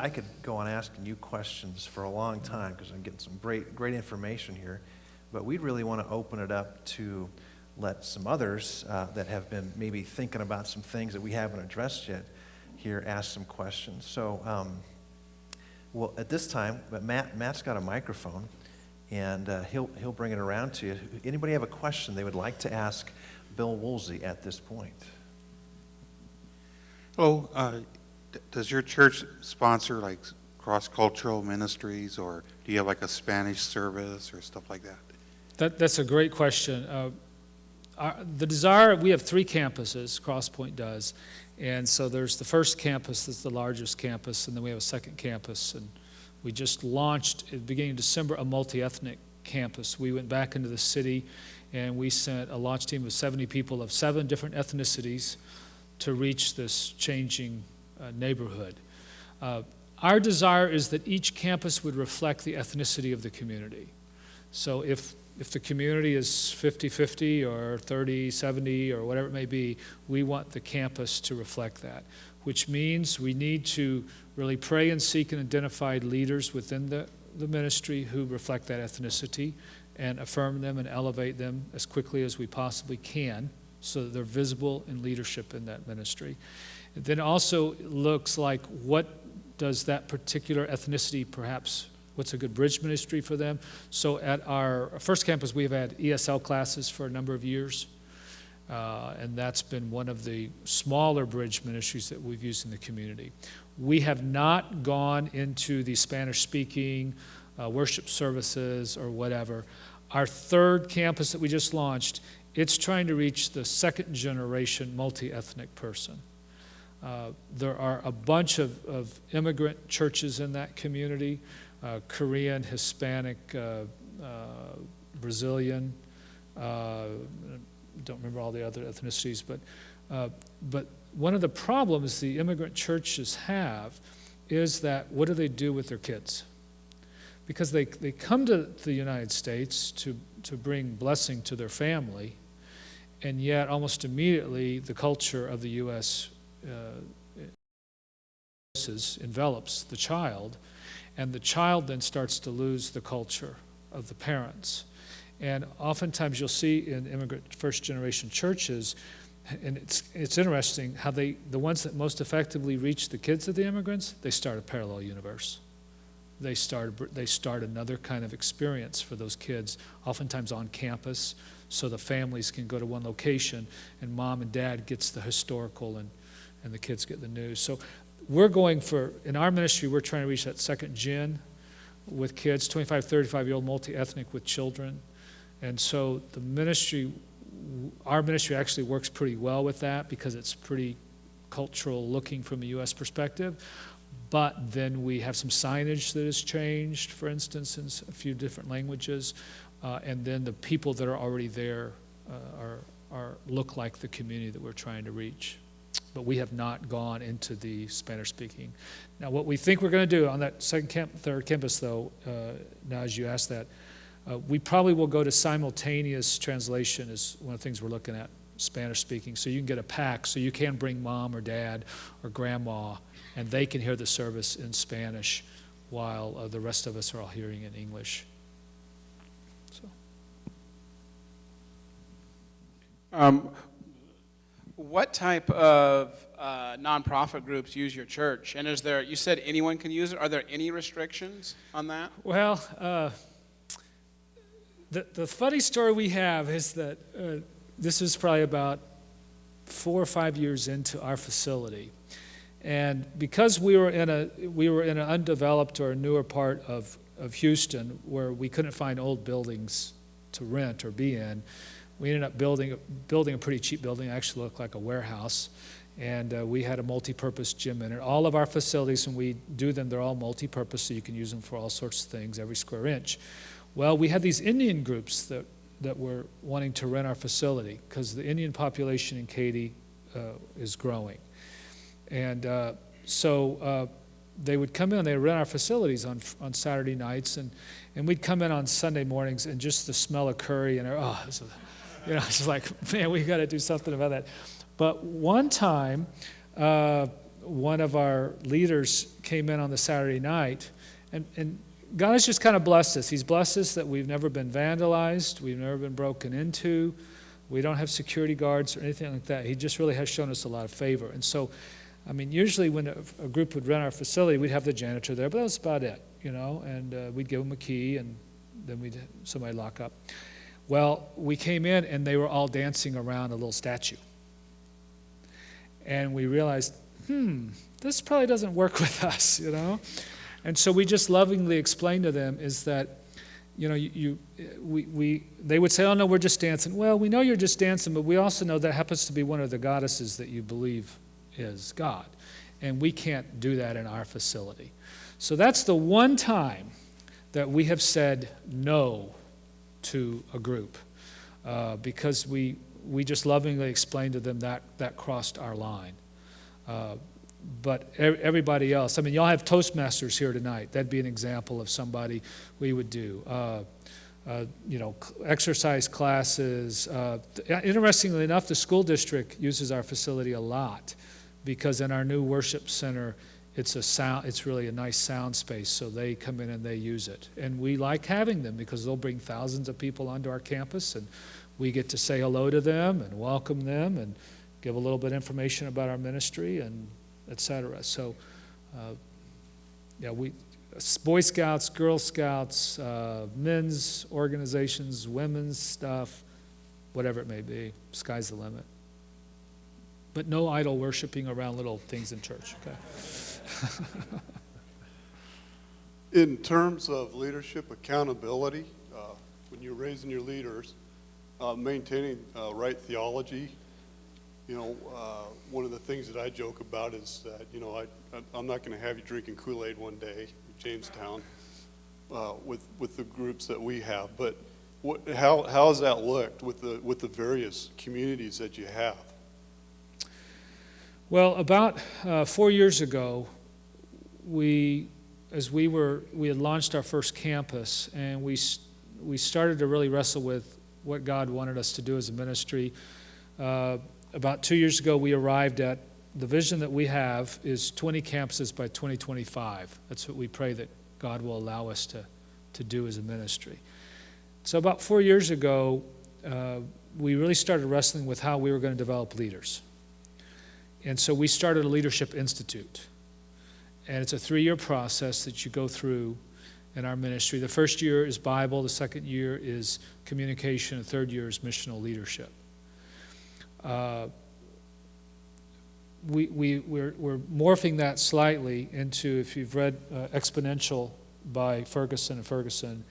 I could go on asking you questions for a long time because I'm getting some great information here, but we'd really want to open it up to let some others that have been maybe thinking about some things that we haven't addressed yet here ask some questions. So, well, at this time, Matt's got a microphone, and he'll bring it around to you. Anybody have a question they would like to ask Bill Woolsey at this point? Hello. Does your church sponsor like cross-cultural ministries, or do you have like a Spanish service or stuff like that? That's a great question. The desire, we have 3 campuses, Crosspoint does, and so there's the first campus that's the largest campus, and then we have a second campus, and we just launched at the beginning of December a multi-ethnic campus. We went back into the city and we sent a launch team of 70 people of 7 different ethnicities to reach this changing neighborhood. Our desire is that each campus would reflect the ethnicity of the community. So if the community is 50-50 or 30-70 or whatever it may be, we want the campus to reflect that, which means we need to really pray and seek and identify leaders within the ministry who reflect that ethnicity and affirm them and elevate them as quickly as we possibly can so that they're visible in leadership in that ministry. It then also looks like what does that particular ethnicity perhaps, what's a good bridge ministry for them? So at our first campus, we've had ESL classes for a number of years, and that's been one of the smaller bridge ministries that we've used in the community. We have not gone into the Spanish-speaking worship services or whatever. Our third campus that we just launched, it's trying to reach the second-generation multi-ethnic person. There are a bunch of immigrant churches in that community, Korean, Hispanic, Brazilian, don't remember all the other ethnicities, but one of the problems the immigrant churches have is that what do they do with their kids? Because they come to the United States to bring blessing to their family, and yet almost immediately the culture of the U.S. Envelops the child, and the child then starts to lose the culture of the parents. And oftentimes you'll see in immigrant first-generation churches, and it's interesting how the ones that most effectively reach the kids of the immigrants, they start a parallel universe. They start another kind of experience for those kids, oftentimes on campus, so the families can go to one location, and mom and dad gets the historical, and the kids get the news. So we're going for, in our ministry, we're trying to reach that second gen with kids, 25, 35-year-old multi-ethnic with children. And so the ministry, our ministry actually works pretty well with that because it's pretty cultural looking from a U.S. perspective. But then we have some signage that has changed, for instance, in a few different languages. And then the people that are already there look like the community that we're trying to reach. But we have not gone into the Spanish-speaking. Now, what we think we're going to do on that third campus, though, now as you ask that, we probably will go to simultaneous translation is one of the things we're looking at, Spanish-speaking. So you can get a pack, so you can bring mom or dad or grandma, and they can hear the service in Spanish while the rest of us are all hearing in English. So. What type of nonprofit groups use your church? And is there, you said anyone can use it. Are there any restrictions on that? Well, the funny story we have is that this is probably about 4 or 5 years into our facility. And because we were in an undeveloped or a newer part of Houston where we couldn't find old buildings to rent or be in, we ended up building a pretty cheap building. It actually looked like a warehouse. And we had a multi-purpose gym in it. All of our facilities, when we do them, they're all multi-purpose, so you can use them for all sorts of things, every square inch. Well, we had these Indian groups that were wanting to rent our facility because the Indian population in Katy is growing. And so they would come in and they would rent our facilities on Saturday nights, and we'd come in on Sunday mornings, and just the smell of curry and it's like, man, we got to do something about that. But one time, one of our leaders came in on the Saturday night, and God has just kind of blessed us. He's blessed us that we've never been vandalized, we've never been broken into, we don't have security guards or anything like that. He just really has shown us a lot of favor. And so, I mean, usually when a group would rent our facility, we'd have the janitor there, but that was about it, and we'd give them a key, and then somebody lock up. Well, we came in, and they were all dancing around a little statue. And we realized, this probably doesn't work with us, And so we just lovingly explained to them is that, they would say, oh, no, we're just dancing. Well, we know you're just dancing, but we also know that happens to be one of the goddesses that you believe is God. And we can't do that in our facility. So that's the one time that we have said no to a group because we just lovingly explained to them that crossed our line. But everybody else, I mean, y'all have Toastmasters here tonight. That'd be an example of somebody we would do. Exercise classes. Interestingly enough, the school district uses our facility a lot because in our new worship center, it's really a nice sound space, so they come in and they use it. And we like having them because they'll bring thousands of people onto our campus, and we get to say hello to them and welcome them and give a little bit of information about our ministry and et cetera. So, Boy Scouts, Girl Scouts, men's organizations, women's stuff, whatever it may be, sky's the limit. But no idol worshiping around little things in church, okay? In terms of leadership accountability, when you're raising your leaders, maintaining right theology, one of the things that I joke about is that, I'm not going to have you drinking Kool-Aid one day in Jamestown with the groups that we have. But how has that looked with the various communities that you have? Well, about 4 years ago, we had launched our first campus, and we started to really wrestle with what God wanted us to do as a ministry. About 2 years ago, we arrived at the vision that we have is 20 campuses by 2025. That's what we pray that God will allow us to do as a ministry. So about 4 years ago, we really started wrestling with how we were going to develop leaders. And so we started a Leadership Institute. And it's a 3-year process that you go through in our ministry. The first year is Bible, the second year is communication, the third year is missional leadership. We're morphing that slightly into, if you've read Exponential by Ferguson and Ferguson,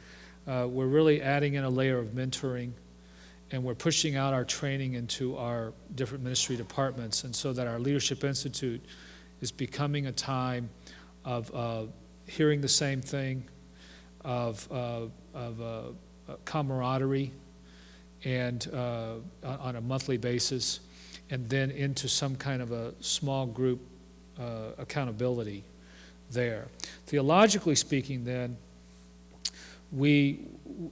we're really adding in a layer of mentoring, and we're pushing out our training into our different ministry departments, and so that our Leadership Institute is becoming a time of hearing the same thing, of camaraderie, and on a monthly basis, and then into some kind of a small group accountability there. Theologically speaking, then,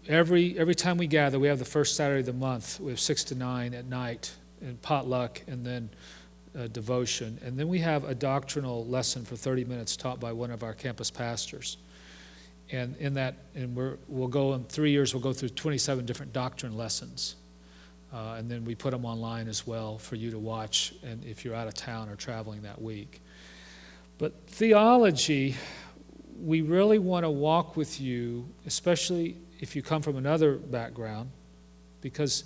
every time we gather, we have the first Saturday of the month. We have 6 to 9 at night, and potluck, and then devotion, and then we have a doctrinal lesson for 30 minutes taught by one of our campus pastors. And in that, we'll go in 3 years, we'll go through 27 different doctrine lessons. And then we put them online as well for you to watch, and if you're out of town or traveling that week. But theology, we really want to walk with you, especially if you come from another background, because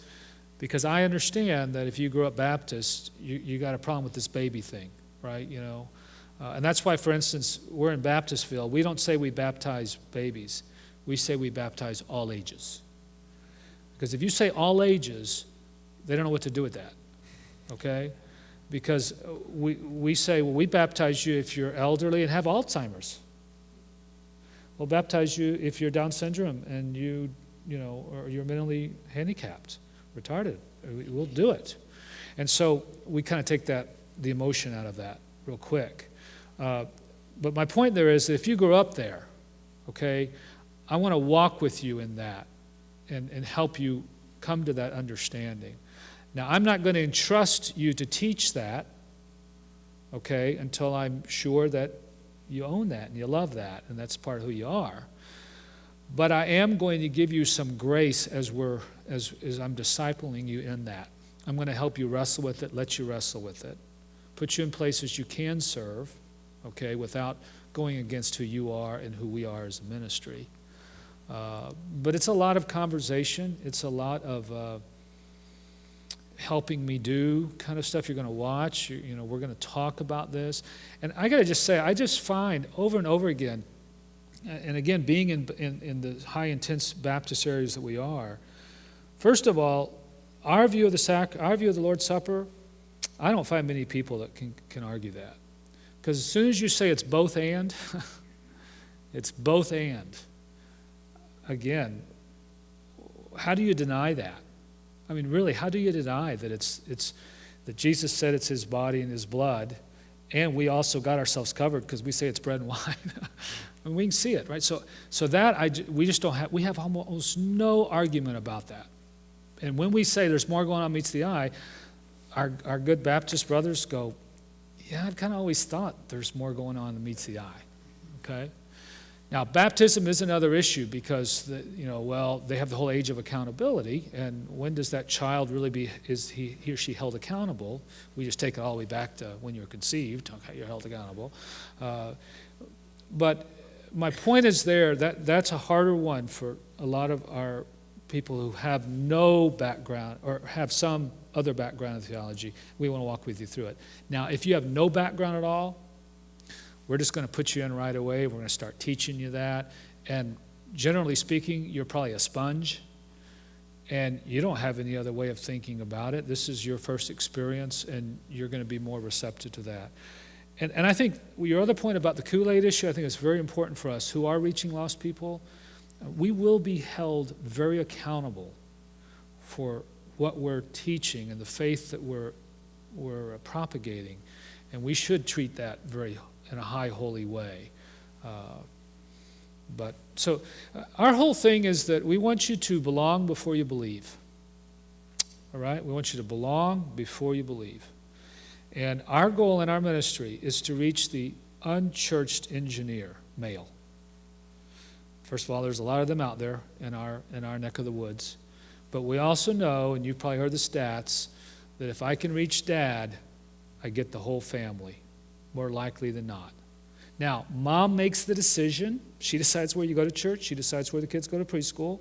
I understand that if you grew up Baptist, you got a problem with this baby thing, right? And that's why, for instance, we're in Baptistville. We don't say we baptize babies. We say we baptize all ages. Because if you say all ages, they don't know what to do with that, okay? Because we say, well, we baptize you if you're elderly and have Alzheimer's. We'll baptize you if you're Down syndrome and or you're mentally handicapped, retarded. We'll do it. And so we kind of take the emotion out of that real quick. But my point there is that if you grew up there, okay, I want to walk with you in that and help you come to that understanding. Now, I'm not going to entrust you to teach that, okay, until I'm sure that you own that and you love that, and that's part of who you are. But I am going to give you some grace as I'm discipling you in that. I'm going to help you wrestle with it, let you wrestle with it, put you in places you can serve, okay, without going against who you are and who we are as a ministry. But it's a lot of conversation. It's a lot of helping me do kind of stuff you're going to watch. You know, we're going to talk about this. And I got to just say, I just find over and over again, and again, being in the high intense Baptist areas that we are, first of all, our view of the Lord's Supper, I don't find many people that can argue that. Because as soon as you say it's both and, it's both and. Again, how do you deny that? I mean, really, how do you deny that it's that Jesus said it's his body and his blood, and we also got ourselves covered because we say it's bread and wine? And we can see it, right? So that we just don't have. We have almost no argument about that. And when we say there's more going on meets the eye, our good Baptist brothers go, yeah, I've kind of always thought there's more going on than meets the eye. Okay. Now, baptism is another issue because, they have the whole age of accountability, and when does that child really is he or she held accountable? We just take it all the way back to when you're conceived, okay, you're held accountable. But my point is that's a harder one for a lot of our people who have no background or have some other background in theology. We want to walk with you through it. Now, if you have no background at all, we're just going to put you in right away. We're going to start teaching you that. And generally speaking, you're probably a sponge, and you don't have any other way of thinking about it. This is your first experience, and you're going to be more receptive to that. And I think your other point about the Kool-Aid issue, I think it's very important for us who are reaching lost people. We will be held very accountable for what we're teaching and the faith that we're propagating, and we should treat that in a high holy way. So our whole thing is that we want you to belong before you believe. All right? We want you to belong before you believe. And our goal in our ministry is to reach the unchurched engineer, male. First of all, there's a lot of them out there in our neck of the woods. But we also know, and you've probably heard the stats, that if I can reach dad, I get the whole family, more likely than not. Now, mom makes the decision. She decides where you go to church. She decides where the kids go to preschool.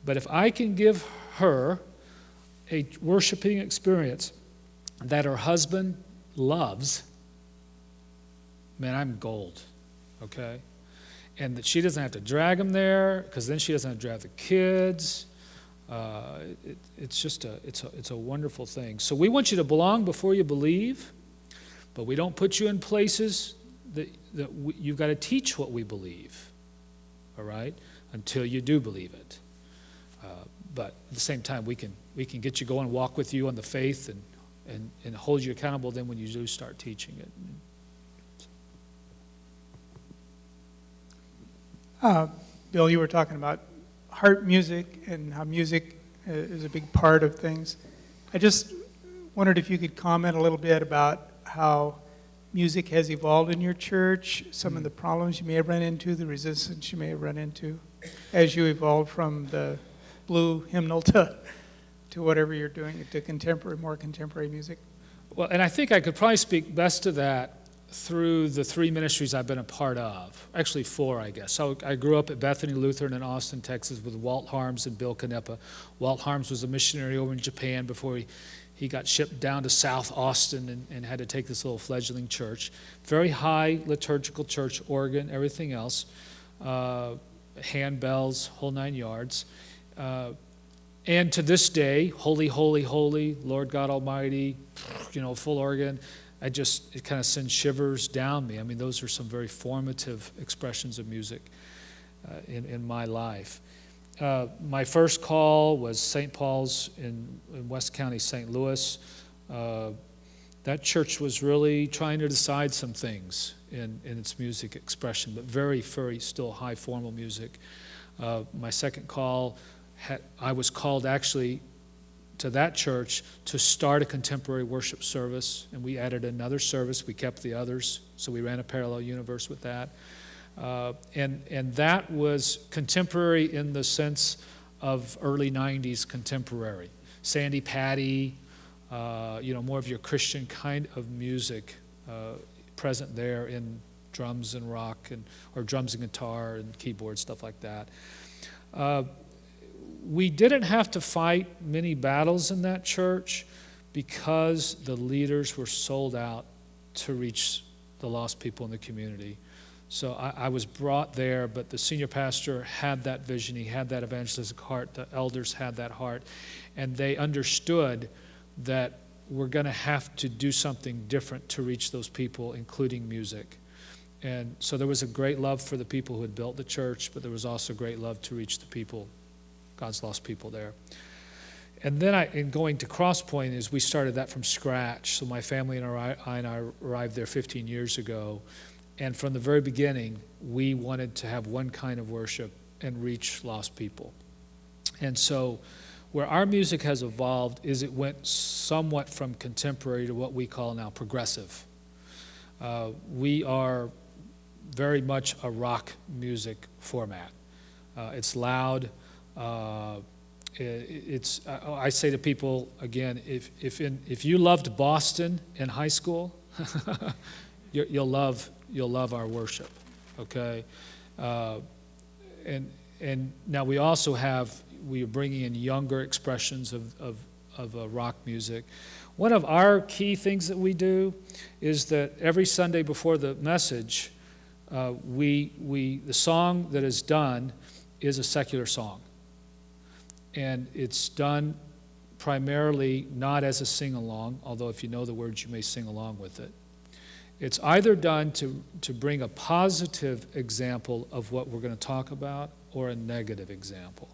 But if I can give her a worshiping experience that her husband loves, man, I'm gold, okay? And that she doesn't have to drag them there, because then she doesn't have to drag the kids. It's a wonderful thing. So we want you to belong before you believe, but we don't put you in places that you've got to teach what we believe, all right, until you do believe it. But at the same time, we can get you going, walk with you on the faith, and hold you accountable then when you do start teaching it. Bill, you were talking about heart music and how music is a big part of things. I just wondered if you could comment a little bit about how music has evolved in your church, some of the problems you may have run into, the resistance you may have run into, as you evolved from the blue hymnal to whatever you're doing, to more contemporary music. Well, and I think I could probably speak best to that through the 3 ministries I've been a part of. Actually 4, I guess. So I grew up at Bethany Lutheran in Austin, Texas with Walt Harms and Bill Canepa. Walt Harms was a missionary over in Japan before he got shipped down to South Austin and had to take this little fledgling church. Very high liturgical church, organ, everything else. Handbells, whole 9 yards. And to this day, holy, holy, holy, Lord God Almighty, full organ. It kind of sends shivers down me. I mean, those are some very formative expressions of music in my life. My first call was St. Paul's in West County, St. Louis. That church was really trying to decide some things in its music expression, but very, very still high formal music. My second call, I was called actually to that church to start a contemporary worship service, and we added another service. We kept the others, so we ran a parallel universe with that. And that was contemporary in the sense of early 90s contemporary. Sandy Patty, more of your Christian kind of music present there in drums and rock, or drums and guitar and keyboard, stuff like that. We didn't have to fight many battles in that church because the leaders were sold out to reach the lost people in the community. So I was brought there, but the senior pastor had that vision. He had that evangelistic heart. The elders had that heart. And they understood that we're going to have to do something different to reach those people, including music. And so there was a great love for the people who had built the church, but there was also great love to reach the people, God's lost people there. And then in going to Crosspoint, is we started that from scratch. So my family and I arrived there 15 years ago. And from the very beginning, we wanted to have one kind of worship and reach lost people. And so where our music has evolved is it went somewhat from contemporary to what we call now progressive. We are very much a rock music format. It's loud. I say to people, again, if you loved Boston in high school, you'll love our worship, okay? And now we are bringing in younger expressions of rock music. One of our key things that we do is that every Sunday before the message, the song that is done is a secular song. And it's done primarily not as a sing-along, although if you know the words, you may sing along with it. It's either done to bring a positive example of what we're going to talk about or a negative example.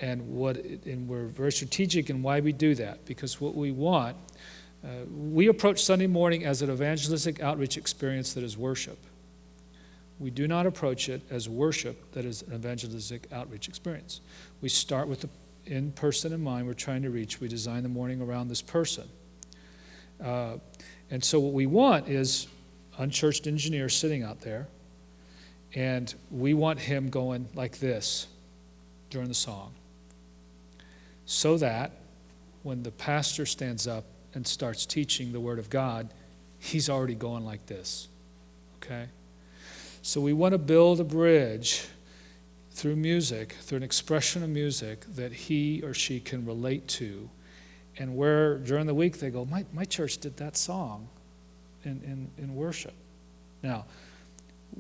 And we're very strategic in why we do that, because what we want, we approach Sunday morning as an evangelistic outreach experience that is worship. We do not approach it as worship that is an evangelistic outreach experience. We start with the in-person in mind we're trying to reach. We design the morning around this person. And so what we want is unchurched engineer sitting out there, and we want him going like this during the song, so that when the pastor stands up and starts teaching the Word of God, he's already going like this, okay? So we want to build a bridge through music, through an expression of music that he or she can relate to, and where during the week they go, my church did that song in worship. Now,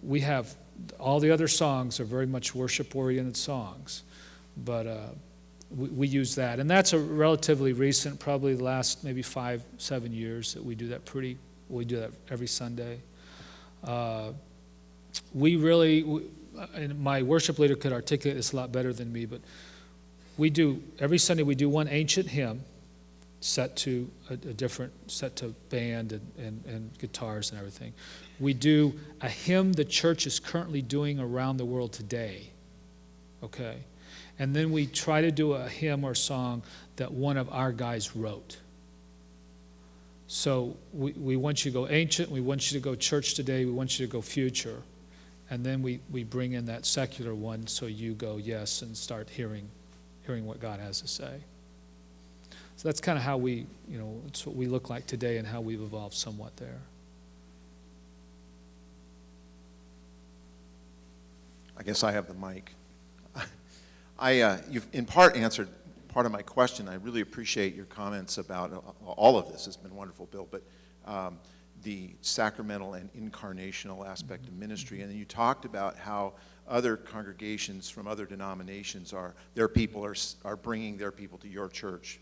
we have all the other songs are very much worship-oriented songs, but we use that. And that's a relatively recent, probably the last maybe 5-7 years that we do that we do that every Sunday. And my worship leader could articulate this a lot better than me, but every Sunday we do one ancient hymn set to a different, set to band and guitars and everything. We do a hymn the church is currently doing around the world today, okay? And then we try to do a hymn or song that one of our guys wrote. So we want you to go ancient, we want you to go church today, we want you to go future. And then we bring in that secular one so you go yes and start hearing what God has to say. So that's kind of how it's what we look like today and how we've evolved somewhat there. I guess I have the mic. You've in part answered part of my question. I really appreciate your comments about all of this. It's been wonderful, Bill, but the sacramental and incarnational aspect of ministry. And then you talked about how other congregations from other denominations their people are bringing their people to your church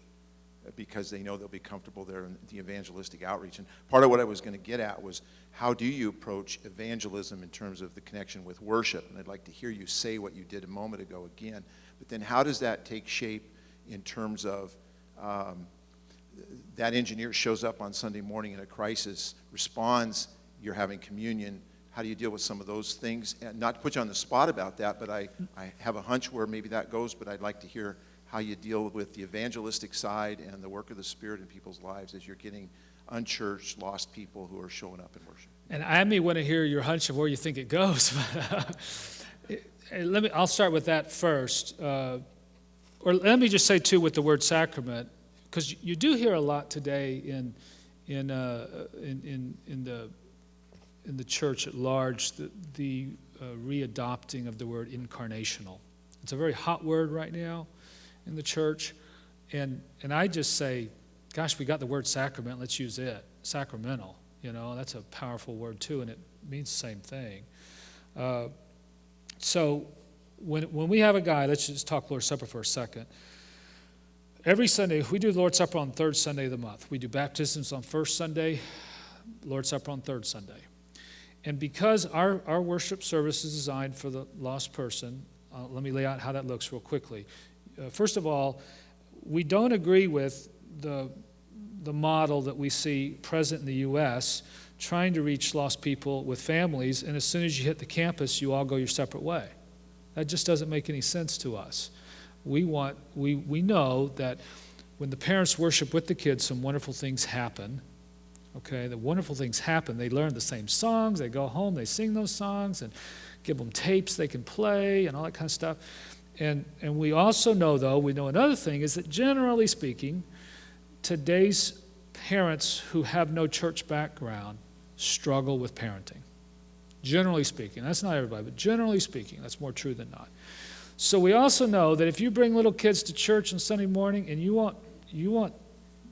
because they know they'll be comfortable there in the evangelistic outreach. And part of what I was going to get at was, how do you approach evangelism in terms of the connection with worship? And I'd like to hear you say what you did a moment ago again. But then how does that take shape in terms of that engineer shows up on Sunday morning in a crisis, responds, you're having communion. How do you deal with some of those things? And not to put you on the spot about that, but I have a hunch where maybe that goes, but I'd like to hear how you deal with the evangelistic side and the work of the Spirit in people's lives as you're getting unchurched, lost people who are showing up in worship. And I may want to hear your hunch of where you think it goes, but I'll start with that first. Or let me just say, too, with the word sacrament, because you do hear a lot today in the church at large, the readopting of the word incarnational. It's a very hot word right now in the church, and I just say, gosh, we got the word sacrament, let's use it. Sacramental, that's a powerful word too, and it means the same thing. So when we have a guy, let's just talk Lord's Supper for a second. Every Sunday, we do the Lord's Supper on the third Sunday of the month. We do baptisms on first Sunday, Lord's Supper on third Sunday. And because our worship service is designed for the lost person, let me lay out how that looks real quickly. First of all, we don't agree with the model that we see present in the U.S., trying to reach lost people with families, and as soon as you hit the campus, you all go your separate way. That just doesn't make any sense to us. We know that when the parents worship with the kids, some wonderful things happen. Okay, the wonderful things happen. They learn the same songs, they go home, they sing those songs, and give them tapes they can play and all that kind of stuff. And we also know, though, we know another thing is that generally speaking, today's parents who have no church background struggle with parenting. Generally speaking, that's not everybody, but generally speaking, that's more true than not. So we also know that if you bring little kids to church on Sunday morning and you want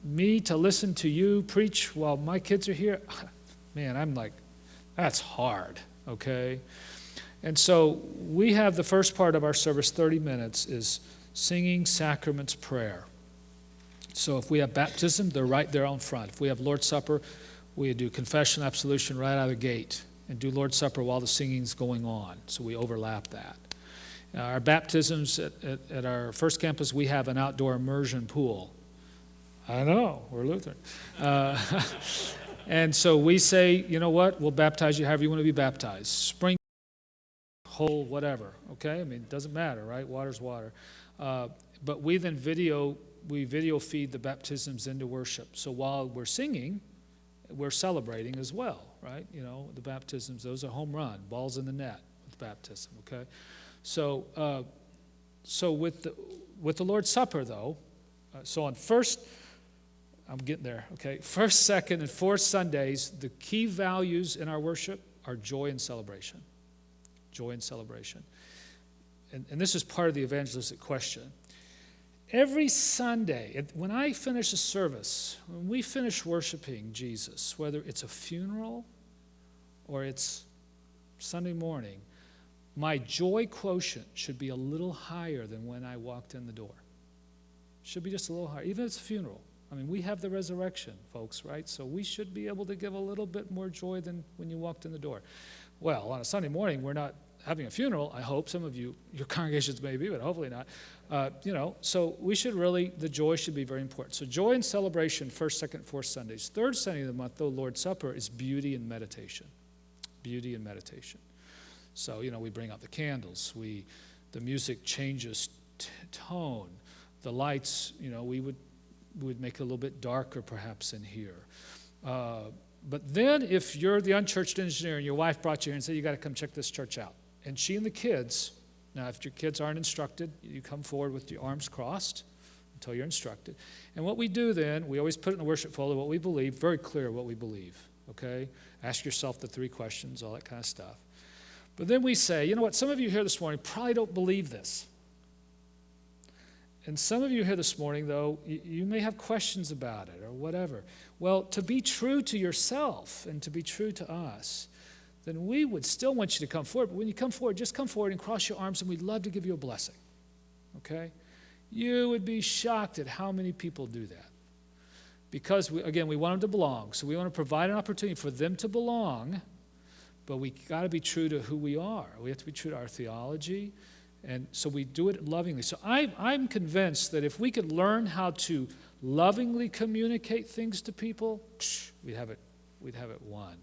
me to listen to you preach while my kids are here, man, I'm like, that's hard, okay? And so we have the first part of our service, 30 minutes, is singing sacraments prayer. So if we have baptism, they're right there on front. If we have Lord's Supper, we do confession, absolution right out of the gate and do Lord's Supper while the singing's going on. So we overlap that. Our baptisms at our first campus, we have an outdoor immersion pool. I know, we're Lutheran. And so we say, you know what, we'll baptize you however you want to be baptized. Spring, hole, whatever, okay? I mean, it doesn't matter, right? Water's water. But we then video feed the baptisms into worship. So while we're singing, we're celebrating as well, right? The baptisms, those are home run, balls in the net with baptism, okay? So with the Lord's Supper, though, so on first, I'm getting there, okay? First, second, and fourth Sundays, the key values in our worship are joy and celebration. Joy and celebration. And this is part of the evangelistic question. Every Sunday, when I finish a service, when we finish worshiping Jesus, whether it's a funeral or it's Sunday morning, my joy quotient should be a little higher than when I walked in the door. Should be just a little higher, even if it's a funeral. I mean, we have the resurrection, folks, right? So we should be able to give a little bit more joy than when you walked in the door. Well, on a Sunday morning, we're not having a funeral, I hope. Some of you, your congregations may be, but hopefully not. So we should really, the joy should be very important. So joy and celebration, first, second, fourth Sundays. Third Sunday of the month, though, Lord's Supper is beauty and meditation. Beauty and meditation. So, we bring out the candles. The music changes tone. The lights, we would make it a little bit darker perhaps in here. But then if you're the unchurched engineer and your wife brought you here and said, you got to come check this church out. And she and the kids, now if your kids aren't instructed, you come forward with your arms crossed until you're instructed. And what we do then, we always put it in the worship folder, what we believe, very clear what we believe, okay? Ask yourself the 3 questions, all that kind of stuff. But then we say, you know what, some of you here this morning probably don't believe this. And some of you here this morning, though, you may have questions about it or whatever. Well, to be true to yourself and to be true to us, then we would still want you to come forward. But when you come forward, just come forward and cross your arms, and we'd love to give you a blessing. Okay? You would be shocked at how many people do that. Because, we want them to belong. So we want to provide an opportunity for them to belong, but we got to be true to who we are. We have to be true to our theology. And so we do it lovingly. So I'm convinced that if we could learn how to lovingly communicate things to people, we'd have it won.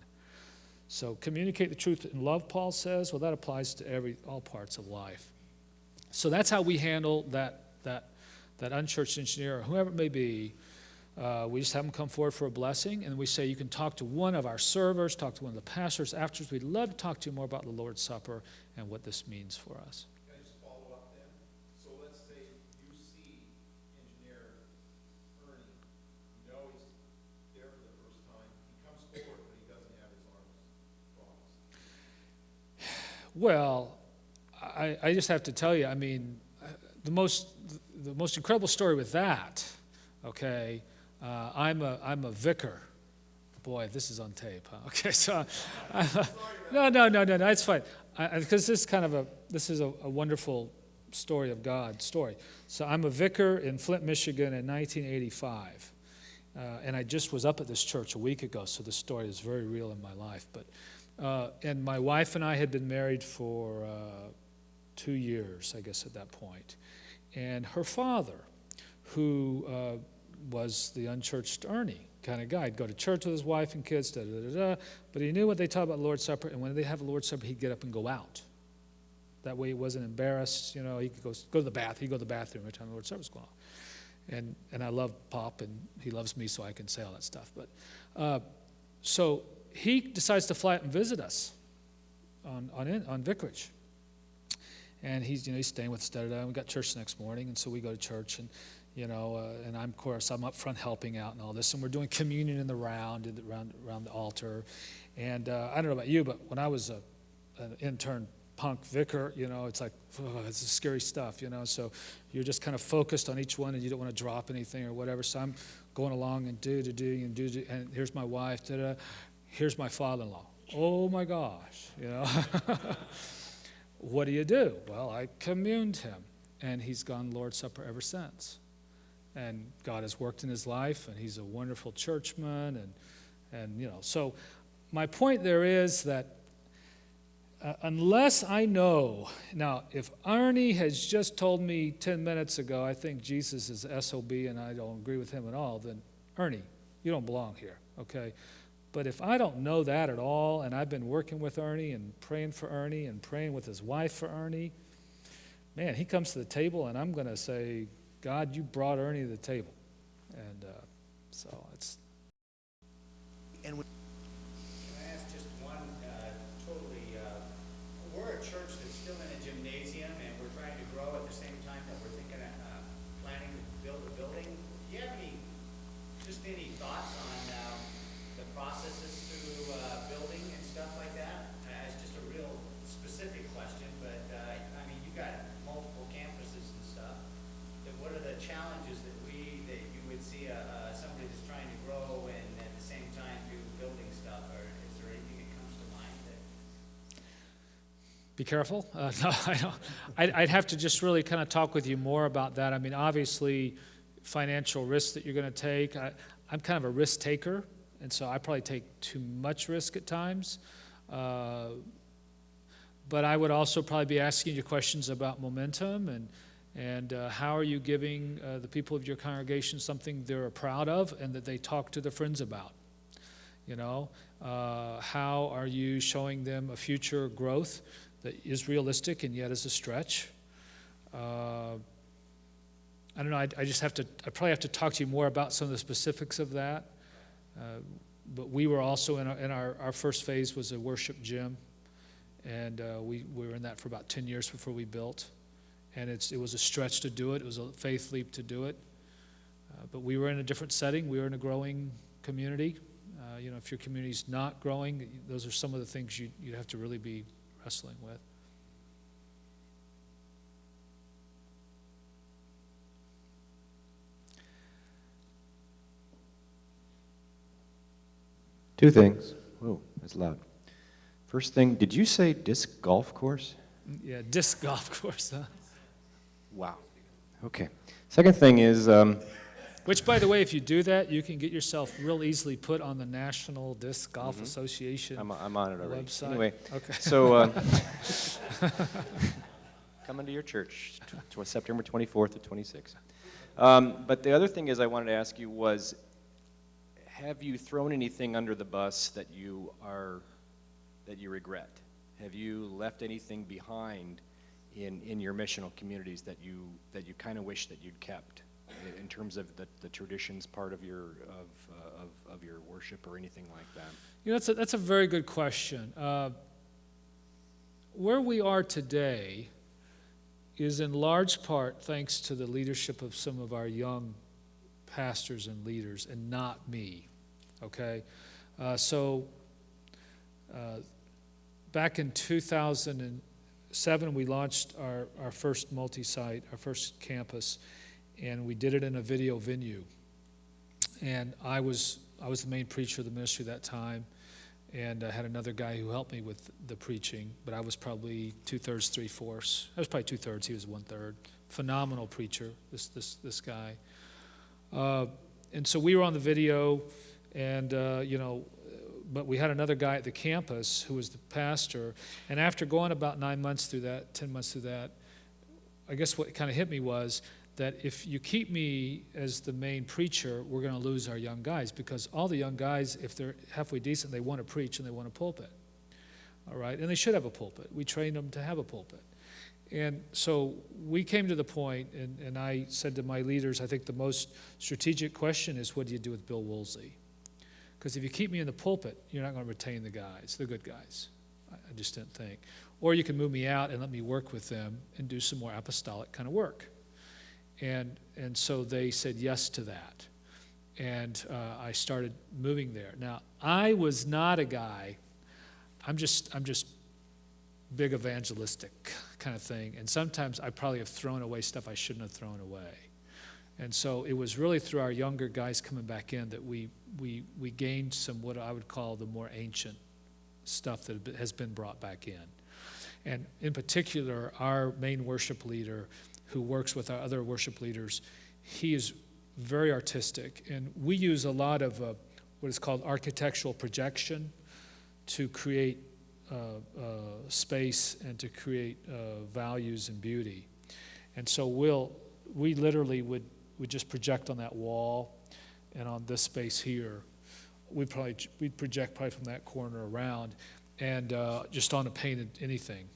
So communicate the truth in love, Paul says. Well, that applies to all parts of life. So that's how we handle that that unchurched engineer, or whoever it may be, we just have them come forward for a blessing, and we say you can talk to one of our servers, talk to one of the pastors afterwards. We'd love to talk to you more about the Lord's Supper and what this means for us. Can I just follow up then? So let's say you see engineer Ernie, you know he's there for the first time, he comes forward, but he doesn't have his arms crossed. Well, I just have to tell you, I mean, the most incredible story with that, okay, I'm a vicar. Boy, this is on tape, huh? Okay, so, no, it's fine. Because this is a wonderful story of God's story. So I'm a vicar in Flint, Michigan in 1985. And I just was up at this church a week ago, so this story is very real in my life. But and my wife and I had been married for 2 years, I guess, at that point. And her father, who was the unchurched Ernie kind of guy. He'd go to church with his wife and kids, but he knew what they taught about the Lord's Supper, and when they have the Lord's Supper, he'd get up and go out. That way he wasn't embarrassed. You know, he could go to the bath. He'd go to the bathroom every time the Lord's Supper was going on. And I love Pop, and he loves me, so I can say all that stuff. But so he decides to fly out and visit us on Vicarage. And he's staying with us, and we got church the next morning, and so we go to church, and and I'm up front helping out and all this, and we're doing communion in the round around the altar. And I don't know about you, but when I was an intern punk vicar, it's like, it's scary stuff, so you're just kind of focused on each one, and you don't want to drop anything or whatever. So I'm going along and do, and here's my wife, here's my father-in-law. Oh my gosh, What do? Well, I communed him, and he's gone Lord's Supper ever since. And God has worked in his life, and he's a wonderful churchman, and So my point there is that unless I know, now if Ernie has just told me 10 minutes ago, I think Jesus is SOB and I don't agree with him at all, then Ernie, you don't belong here, okay? But if I don't know that at all, and I've been working with Ernie and praying for Ernie and praying with his wife for Ernie, man, he comes to the table and I'm going to say, God, you brought Ernie to the table. And so it's... And we, Can I ask just one totally, we're a church that's still in a gymnasium and we're trying to grow at the same time that we're thinking of planning to build a building. Do you have any thoughts on the processes through building and stuff like that? It's just a real specific question, but you got multiple campuses and stuff. What are the challenges that you would see somebody that's trying to grow and at the same time do building stuff, or is there anything that comes to mind that? Be careful. No, I don't. I'd have to just really kind of talk with you more about that. I mean, obviously, financial risks that you're going to take. I'm kind of a risk taker, and so I probably take too much risk at times. But I would also probably be asking you questions about momentum and how are you giving the people of your congregation something they're proud of and that they talk to their friends about? How are you showing them a future growth that is realistic and yet is a stretch? I don't know. I probably have to talk to you more about some of the specifics of that. But we were also in our first phase was a worship gym, and we were in that for about 10 years before we built. And it was a stretch to do it. It was a faith leap to do it. But we were in a different setting. We were in a growing community. If your community's not growing, those are some of the things you'd have to really be wrestling with. Two things. Whoa, that's loud. First thing, did you say disc golf course? Yeah, disc golf course, huh? Wow. Okay. Second thing is, Which, by the way, if you do that, you can get yourself real easily put on the National Disc Golf Association I'm on it already. website. Anyway, Okay. so coming to your church, September 24th to 26th. But the other thing is I wanted to ask you was, have you thrown anything under the bus that you regret? Have you left anything behind in your missional communities that you kind of wish that you'd kept? in terms of the traditions part of your worship or anything like that? You know, that's a very good question. Where we are today is in large part thanks to the leadership of some of our young pastors and leaders, and not me, okay? Back in 2007, we launched our first multi-site, our first campus, and we did it in a video venue. And I was the main preacher of the ministry that time, and I had another guy who helped me with the preaching, but I was probably 2/3, 3/4. I was probably 2/3, he was 1/3. Phenomenal preacher, this guy. And so we were on the video, and but we had another guy at the campus who was the pastor, and after going about 9 months through that, 10 months through that, I guess what kind of hit me was that if you keep me as the main preacher, we're going to lose our young guys, because all the young guys, if they're halfway decent, they want to preach and they want a pulpit. All right? And they should have a pulpit. We train them to have a pulpit. And so we came to the point, and I said to my leaders, I think the most strategic question is, what do you do with Bill Woolsey? Because if you keep me in the pulpit, you're not going to retain the guys, the good guys. I just didn't think. Or you can move me out and let me work with them and do some more apostolic kind of work. And so they said yes to that. And I started moving there. Now, I was not a guy, I'm just big evangelistic kind of thing. And sometimes I probably have thrown away stuff I shouldn't have thrown away. And so it was really through our younger guys coming back in that we gained some what I would call the more ancient stuff that has been brought back in. And in particular, our main worship leader, who works with our other worship leaders, he is very artistic. And we use a lot of what is called architectural projection to create space and to create values and beauty. And so we literally would just project on that wall and on this space here. We'd project probably from that corner around, and just on a painted anything.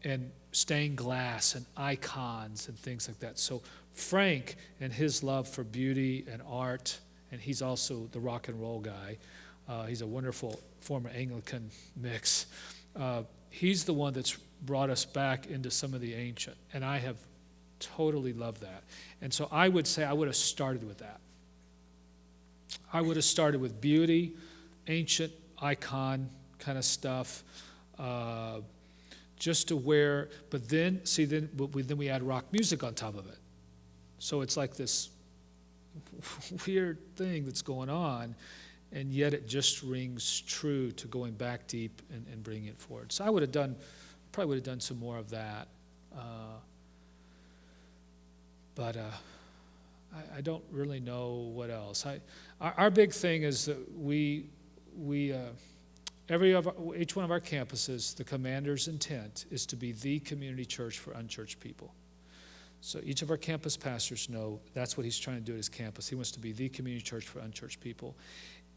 And stained glass and icons and things like that. So Frank and his love for beauty and art, and he's also the rock and roll guy. He's a wonderful former Anglican mix. He's the one that's brought us back into some of the ancient, and I have totally loved that. And so I would say I would have started with that. I would have started with beauty, ancient icon kind of stuff, just to where, but then, see, then we add rock music on top of it. So it's like this weird thing that's going on, and yet it just rings true to going back deep and bringing it forward. So I probably would have done some more of that. But I don't really know what else. Our big thing is that each one of our campuses, the commander's intent is to be the community church for unchurched people. So each of our campus pastors know that's what he's trying to do at his campus. He wants to be the community church for unchurched people.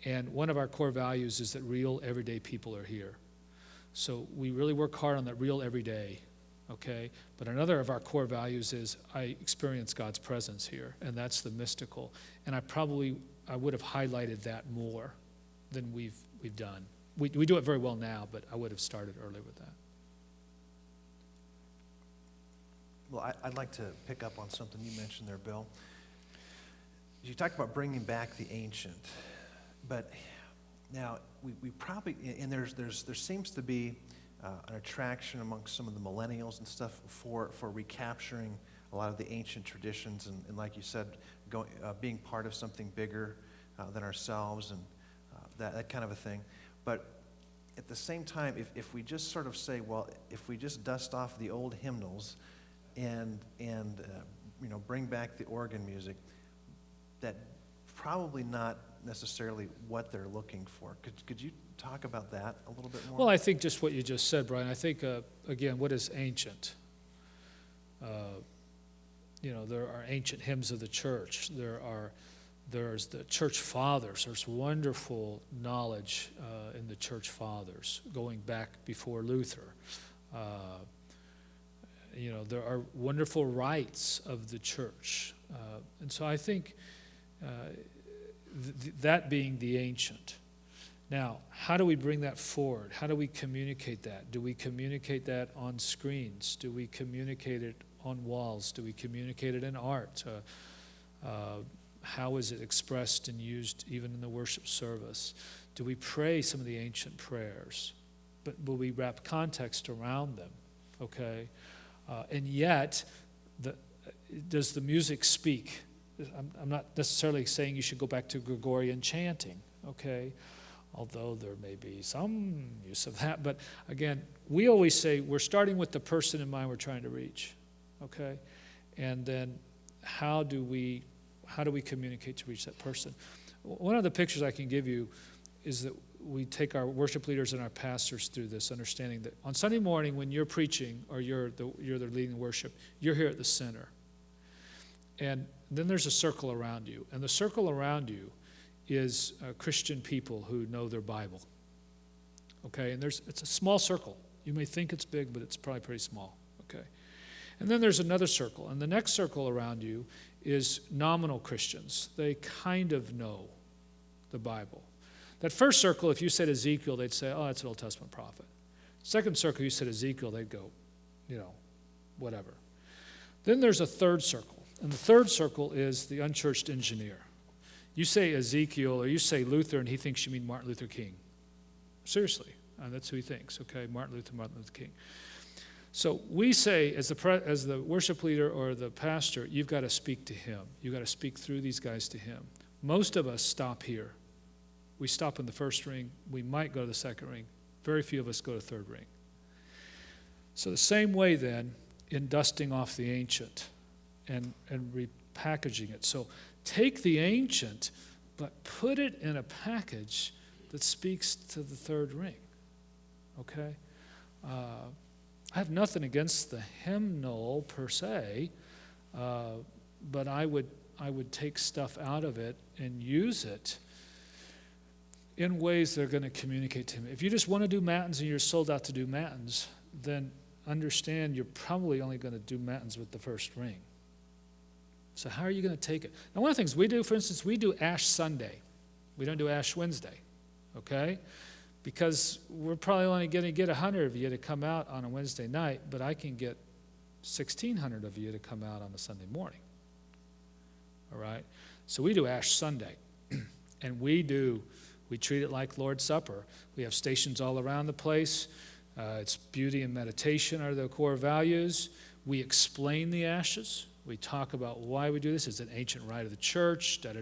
And one of our core values is that real everyday people are here. So we really work hard on that real everyday, okay? But another of our core values is I experience God's presence here, and that's the mystical. And I would have highlighted that more than we've done. We do it very well now, but I would have started earlier with that. Well, I'd like to pick up on something you mentioned there, Bill. You talked about bringing back the ancient, but now we probably, and there seems to be an attraction amongst some of the millennials and stuff for recapturing a lot of the ancient traditions, and like you said, being part of something bigger than ourselves, and that kind of a thing. But at the same time, if we just sort of say, well, if we just dust off the old hymnals and bring back the organ music, that probably not necessarily what they're looking for. Could you talk about that a little bit more? Well, I think just what you just said, Brian. I think, again, what is ancient? There are ancient hymns of the church. There's the church fathers. There's wonderful knowledge in the church fathers going back before Luther. There are wonderful rites of the church And so I think that being the ancient. Now, how do we bring that forward? How do we communicate that? Do we communicate that on screens? Do we communicate it on walls? Do we communicate it in art? How is it expressed and used even in the worship service? Do we pray some of the ancient prayers? But will we wrap context around them? Okay? And yet, does the music speak? I'm not necessarily saying you should go back to Gregorian chanting, okay? Although there may be some use of that. But again, we always say we're starting with the person in mind we're trying to reach, okay? And then how do we communicate to reach that person? One of the pictures I can give you is that we take our worship leaders and our pastors through this, understanding that on Sunday morning when you're preaching or you're the leading worship, you're here at the center. And then there's a circle around you. And the circle around you is Christian people who know their Bible. Okay, and it's a small circle. You may think it's big, but it's probably pretty small. Okay. And then there's another circle. And the next circle around you is nominal Christians. They kind of know the Bible. That first circle, if you said Ezekiel, they'd say, oh, that's an Old Testament prophet. Second circle, you said Ezekiel, they'd go, whatever. Then there's a third circle. And the third circle is the unchurched engineer. You say Ezekiel or you say Luther, and he thinks you mean Martin Luther King. Seriously, that's who he thinks, okay? Martin Luther King. So we say, as the worship leader or the pastor, you've got to speak to him. You've got to speak through these guys to him. Most of us stop here. We stop in the first ring. We might go to the second ring. Very few of us go to the third ring. So the same way then, in dusting off the ancient and repackaging it. So take the ancient, but put it in a package that speaks to the third ring. Okay? I have nothing against the hymnal per se, but I would take stuff out of it and use it in ways that are going to communicate to him. If you just want to do matins and you're sold out to do matins, then understand you're probably only going to do matins with the first ring. So how are you going to take it? Now, one of the things we do, for instance, we do Ash Sunday. We don't do Ash Wednesday, okay? Because we're probably only going to get 100 of you to come out on a Wednesday night, but I can get 1,600 of you to come out on a Sunday morning, all right? So we do Ash Sunday, and we treat it like Lord's Supper. We have stations all around the place. It's beauty and meditation are the core values. We explain the ashes. We talk about why we do this. It's an ancient rite of the church, what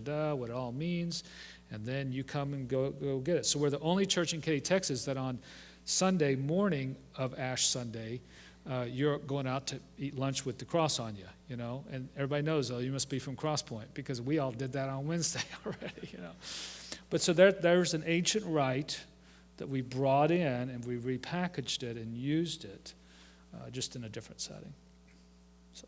it all means. And then you come and go get it. So we're the only church in Katy, Texas that on Sunday morning of Ash Sunday, you're going out to eat lunch with the cross on you, And everybody knows, oh, you must be from Crosspoint because we all did that on Wednesday already, But so there's an ancient rite that we brought in and we repackaged it and used it just in a different setting. So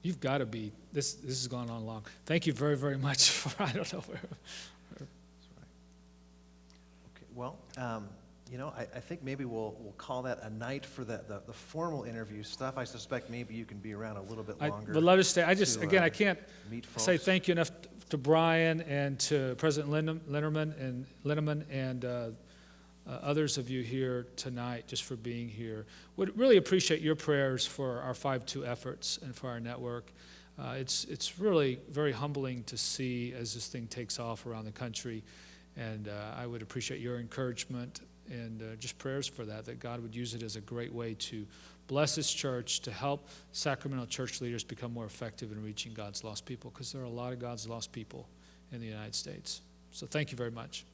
you've got to be, this has gone on long. Thank you very, very much for, I don't know where. That's right. Okay, well, I think maybe we'll call that a night for the formal interview stuff. I suspect maybe you can be around a little bit longer. I would love to stay. I can't say folks. thank you enough to Brian and to President Linneman and others of you here tonight just for being here. Would really appreciate your prayers for our 5-2 efforts and for our network. It's really very humbling to see as this thing takes off around the country, and I would appreciate your encouragement and just prayers for that God would use it as a great way to bless His church, to help Sacramento church leaders become more effective in reaching God's lost people, because there are a lot of God's lost people in the United States. So thank you very much.